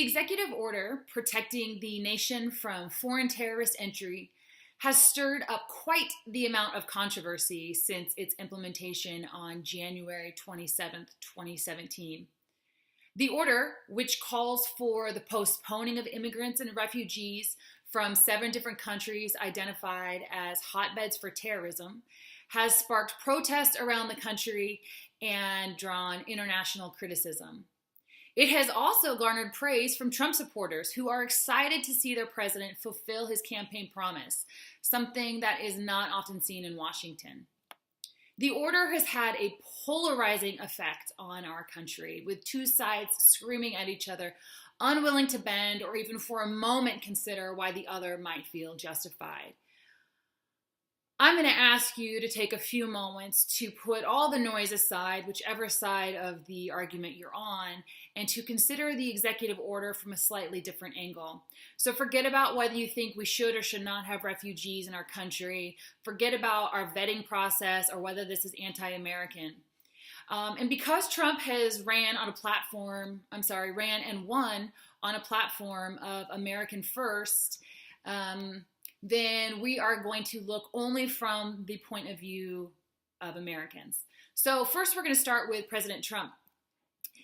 executive order protecting the nation from foreign terrorist entry has stirred up quite the amount of controversy since its implementation on January 27th, 2017. The order, which calls for the postponing of immigrants and refugees from 7 different countries identified as hotbeds for terrorism, has sparked protests around the country and drawn international criticism. It has also garnered praise from Trump supporters who are excited to see their president fulfill his campaign promise, something that is not often seen in Washington. The order has had a polarizing effect on our country, with two sides screaming at each other, unwilling to bend or even for a moment consider why the other might feel justified. I'm going to ask you to take a few moments to put all the noise aside, whichever side of the argument you're on, and to consider the executive order from a slightly different angle. So forget about whether you think we should or should not have refugees in our country. Forget about our vetting process or whether this is anti-American. And because Trump has ran and won on a platform of American First, then we are going to look only from the point of view of Americans. So first we're going to start with President Trump.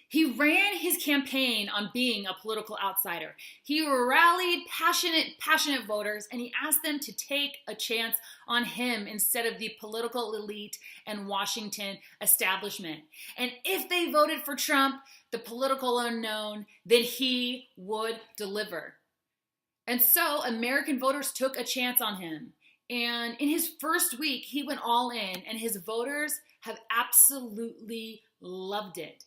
He ran his campaign on being a political outsider. He rallied passionate voters, and he asked them to take a chance on him instead of the political elite and Washington establishment. And if they voted for Trump, the political unknown, then he would deliver. And so American voters took a chance on him. And in his first week, he went all in, and his voters have absolutely loved it.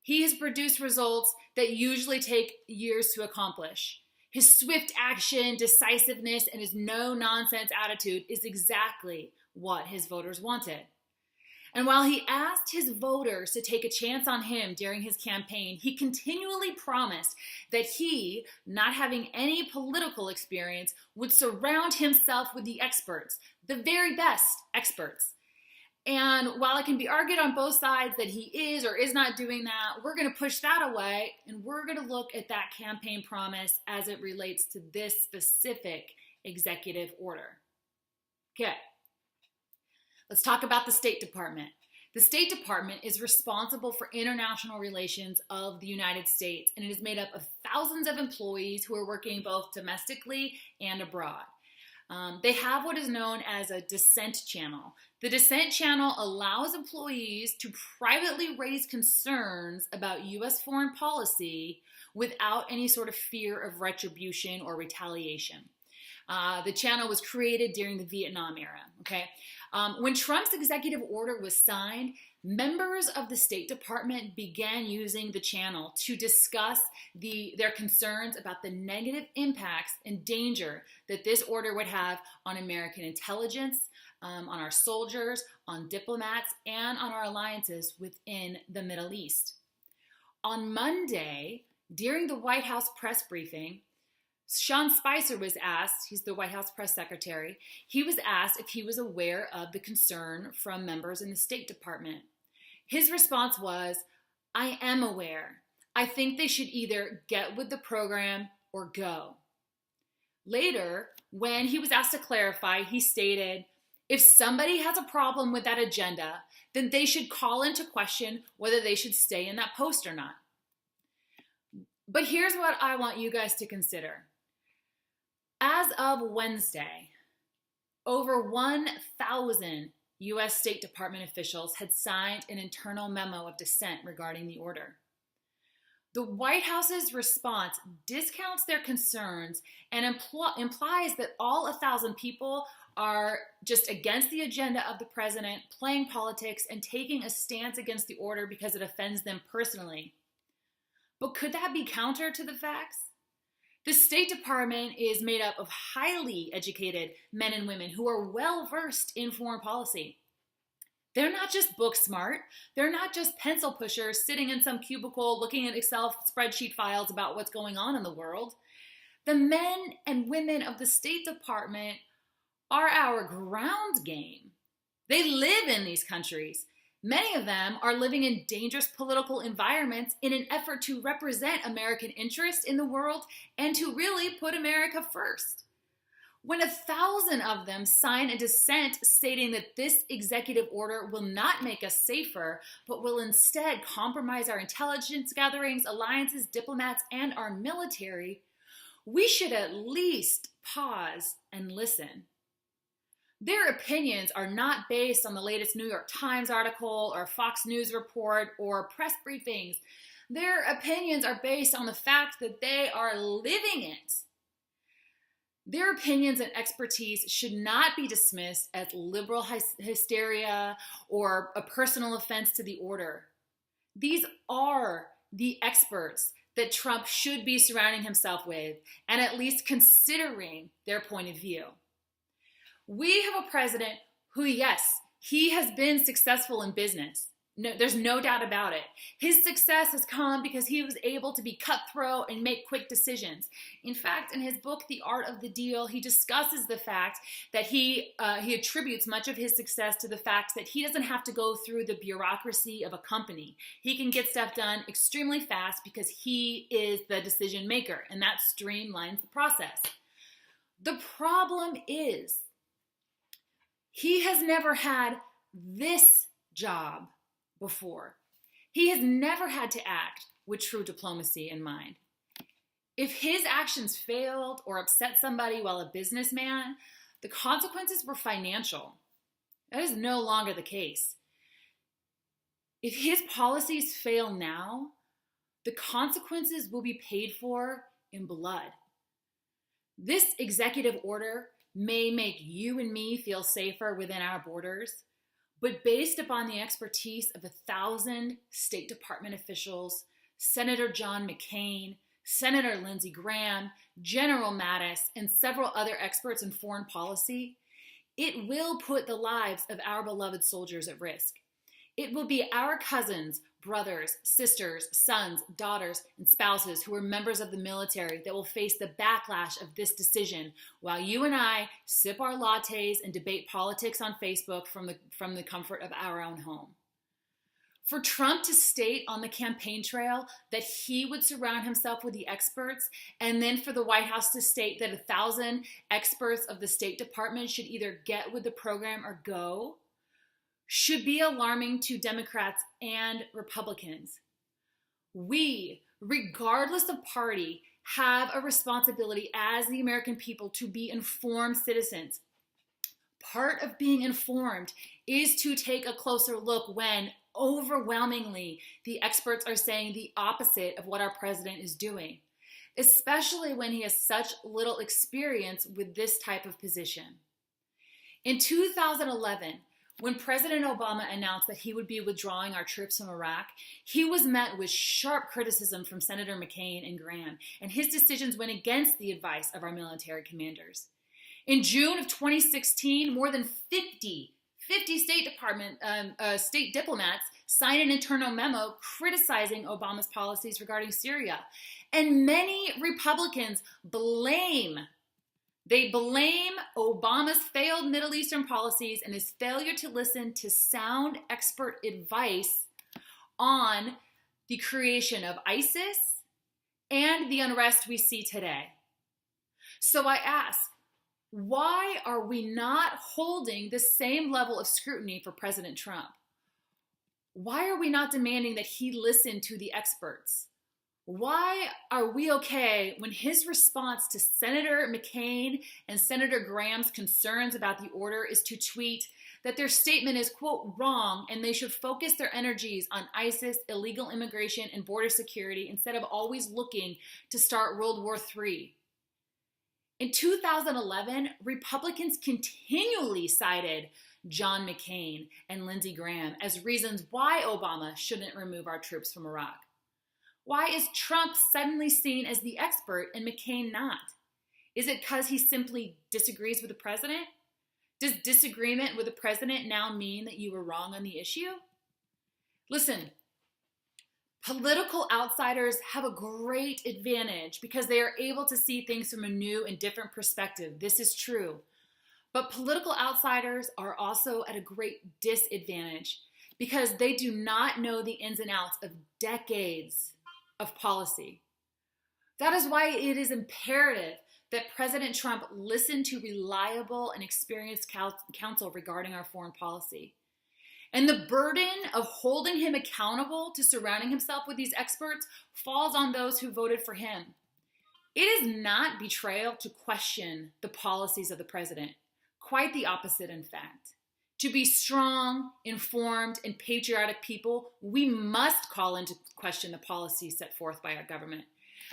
He has produced results that usually take years to accomplish. His swift action, decisiveness, and his no-nonsense attitude is exactly what his voters wanted. And while he asked his voters to take a chance on him during his campaign, he continually promised that he, not having any political experience, would surround himself with the experts, the very best experts. And while it can be argued on both sides that he is or is not doing that, we're going to push that away, and we're going to look at that campaign promise as it relates to this specific executive order. Okay. Let's talk about the State Department. The State Department is responsible for international relations of the United States, and it is made up of thousands of employees who are working both domestically and abroad. They have what is known as a dissent channel. The dissent channel allows employees to privately raise concerns about U.S. foreign policy without any sort of fear of retribution or retaliation. The channel was created during the Vietnam era, okay? When Trump's executive order was signed, members of the State Department began using the channel to discuss their concerns about the negative impacts and danger that this order would have on American intelligence, on our soldiers, on diplomats, and on our alliances within the Middle East. On Monday, during the White House press briefing, Sean Spicer was asked, he's the White House press secretary, he was asked if he was aware of the concern from members in the State Department. His response was, I am aware. I think they should either get with the program or go. Later, when he was asked to clarify, he stated, if somebody has a problem with that agenda, then they should call into question whether they should stay in that post or not. But here's what I want you guys to consider. As of Wednesday, over 1,000 U.S. State Department officials had signed an internal memo of dissent regarding the order. The White House's response discounts their concerns and implies that all 1,000 people are just against the agenda of the president, playing politics, and taking a stance against the order because it offends them personally. But could that be counter to the facts? The State Department is made up of highly educated men and women who are well-versed in foreign policy. They're not just book smart. They're not just pencil pushers sitting in some cubicle looking at Excel spreadsheet files about what's going on in the world. The men and women of the State Department are our ground game. They live in these countries. Many of them are living in dangerous political environments in an effort to represent American interests in the world and to really put America first. When 1,000 of them sign a dissent stating that this executive order will not make us safer, but will instead compromise our intelligence gatherings, alliances, diplomats, and our military, we should at least pause and listen. Their opinions are not based on the latest New York Times article or Fox News report or press briefings. Their opinions are based on the fact that they are living it. Their opinions and expertise should not be dismissed as liberal hysteria or a personal offense to the order. These are the experts that Trump should be surrounding himself with and at least considering their point of view. We have a president who, yes, he has been successful in business. No, there's no doubt about it. His success has come because he was able to be cutthroat and make quick decisions. In fact, in his book, The Art of the Deal, he discusses the fact that he attributes much of his success to the fact that he doesn't have to go through the bureaucracy of a company. He can get stuff done extremely fast because he is the decision maker, and that streamlines the process. The problem is, he has never had this job before. He has never had to act with true diplomacy in mind. If his actions failed or upset somebody while a businessman, the consequences were financial. That is no longer the case. If his policies fail now, the consequences will be paid for in blood. This executive order may make you and me feel safer within our borders, but based upon the expertise of 1,000 State Department officials, Senator John McCain, Senator Lindsey Graham, General Mattis, and several other experts in foreign policy, it will put the lives of our beloved soldiers at risk. It will be our cousins, brothers, sisters, sons, daughters, and spouses who are members of the military that will face the backlash of this decision while you and I sip our lattes and debate politics on Facebook from the comfort of our own home. For Trump to state on the campaign trail that he would surround himself with the experts, and then for the White House to state that 1,000 experts of the State Department should either get with the program or go, should be alarming to Democrats and Republicans. We, regardless of party, have a responsibility as the American people to be informed citizens. Part of being informed is to take a closer look when overwhelmingly the experts are saying the opposite of what our president is doing, especially when he has such little experience with this type of position. In 2011, when President Obama announced that he would be withdrawing our troops from Iraq, he was met with sharp criticism from Senator McCain and Graham, and his decisions went against the advice of our military commanders. In June of 2016, more than 50 State diplomats signed an internal memo criticizing Obama's policies regarding Syria. And many Republicans blame Obama's failed Middle Eastern policies and his failure to listen to sound expert advice on the creation of ISIS and the unrest we see today. So I ask, why are we not holding the same level of scrutiny for President Trump? Why are we not demanding that he listen to the experts? Why are we okay when his response to Senator McCain and Senator Graham's concerns about the order is to tweet that their statement is, quote, wrong, and they should focus their energies on ISIS, illegal immigration, and border security instead of always looking to start World War III? In 2011, Republicans continually cited John McCain and Lindsey Graham as reasons why Obama shouldn't remove our troops from Iraq. Why is Trump suddenly seen as the expert and McCain not? Is it because he simply disagrees with the president? Does disagreement with the president now mean that you were wrong on the issue? Listen, political outsiders have a great advantage because they are able to see things from a new and different perspective. This is true. But political outsiders are also at a great disadvantage because they do not know the ins and outs of decades of policy. That is why it is imperative that President Trump listen to reliable and experienced counsel regarding our foreign policy. And the burden of holding him accountable to surrounding himself with these experts falls on those who voted for him. It is not betrayal to question the policies of the president. Quite the opposite, in fact. To be strong, informed, and patriotic people, we must call into question the policies set forth by our government.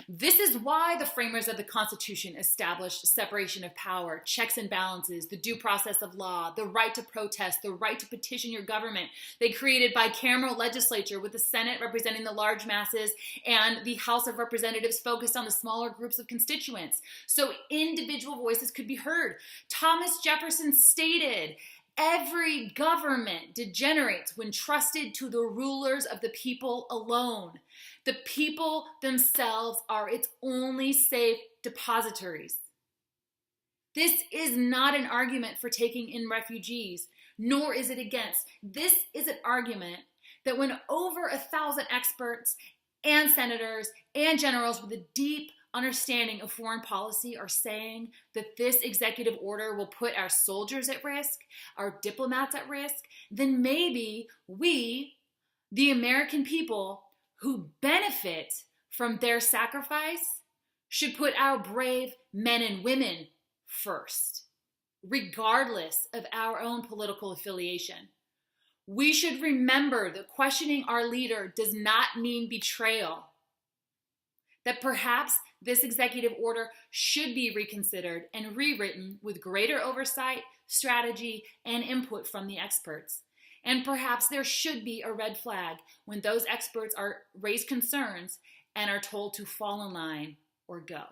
This is why the framers of the Constitution established separation of power, checks and balances, the due process of law, the right to protest, the right to petition your government. They created bicameral legislature with the Senate representing the large masses and the House of Representatives focused on the smaller groups of constituents, so individual voices could be heard. Thomas Jefferson stated, "Every government degenerates when trusted to the rulers of the people alone. The people themselves are its only safe depositories." This is not an argument for taking in refugees, nor is it against. This is an argument that when over 1,000 experts and senators and generals with a deep understanding of foreign policy are saying that this executive order will put our soldiers at risk, our diplomats at risk, then maybe we, the American people who benefit from their sacrifice, should put our brave men and women first, regardless of our own political affiliation. We should remember that questioning our leader does not mean betrayal. That perhaps this executive order should be reconsidered and rewritten with greater oversight, strategy, and input from the experts. And perhaps there should be a red flag when those experts are raised concerns and are told to fall in line or go.